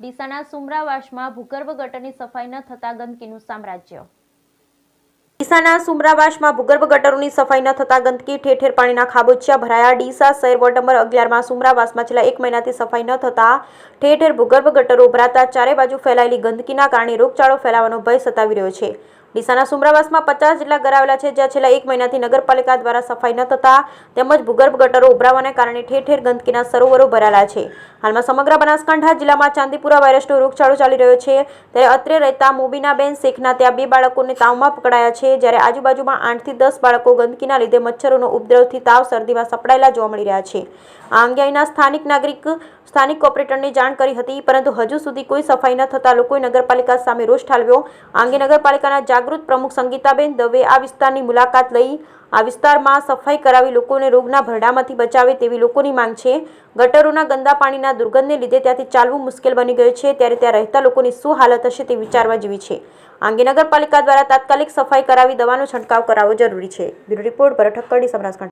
ડીસાના સુમરાવાસમાં ભૂગર્ભ ગટરની સફાઈ ન થતા ગંદકીનું સામ્રાજ્ય। ડીસાના સુમરાવાસમાં ભૂગર્ભ ગટરોની સફાઈ ન થતા ગંદકી, ઠેર ઠેર પાણીના ખાબોચિયા ભરાયા। ડીસા શહેર વોર્ડ નંબર 11માં સુમરાવાસમાં છેલ્લા 1 મહિનાથી સફાઈ ન થતા ઠેર ઠેર ભૂગર્ભ ગટરો ઉભરાતા ચારે બાજુ ફેલાયેલી ગંદકીના કારણે રોગચાળો ફેલાવાનો ભય સતાવી રહ્યો છે। ડીસાના સુમરાવાસમાં 50 જેટલા ઘર આવેલા છે, જ્યાં છેલ્લા 1 મહિનાથી નગરપાલિકા દ્વારા સફાઈ ન થતા તેમજ ભૂગર્ભ ગટરો ઉભરાવાને કારણે ઠેર ઠેર ગંદકીના સરોવરો ભરાયેલા છે। હાલમાં સમગ્ર બનાસકાંઠા જિલ્લામાં ચાંદીપુરા વાયરસનો રોગચાળો ચાલી રહ્યો છે, ત્યારે અત્રે રહેતા મોબીનાબેન શેખના ત્યાં 2 બાળકોને તાવમાં પકડાયા છે, જ્યારે આજુબાજુમાં 8 થી 10 બાળકો ગંદકીના લીધે મચ્છરોનો ઉપદ્રવથી તાવ, શરદીમાં સપડાયેલા જોવા મળી રહ્યા છે। આ અંગે અહીંના સ્થાનિક કોર્પોરેટરને જાણ કરી હતી, પરંતુ હજુ સુધી કોઈ સફાઈ ન થતા લોકોએ નગરપાલિકા સામે રોષ ઠાલવ્યો। આ અંગે નગરપાલિકાના જાગૃત પ્રમુખ સંગીતાબેન દવે આ વિસ્તારની મુલાકાત લઈ આ વિસ્તારમાં સફાઈ કરાવી લોકોને રોગના ભરડામાંથી બચાવે તેવી લોકોની માંગ છે। ગટરોના ગંદા પાણીના દુર્ગંધને લીધે ત્યાંથી ચાલવું મુશ્કેલ બની ગયું છે, ત્યારે ત્યાં રહેતા લોકોની શું હાલત હશે તે વિચારવા જેવી છે। આ અંગે નગરપાલિકા દ્વારા તાત્કાલિક સફાઈ કરાવી દવાનો છંટકાવ કરાવવો જરૂરી છે। બ્યુરો રિપોર્ટ ભરત ઠક્કર, ડીસા, બનાસકાંઠા।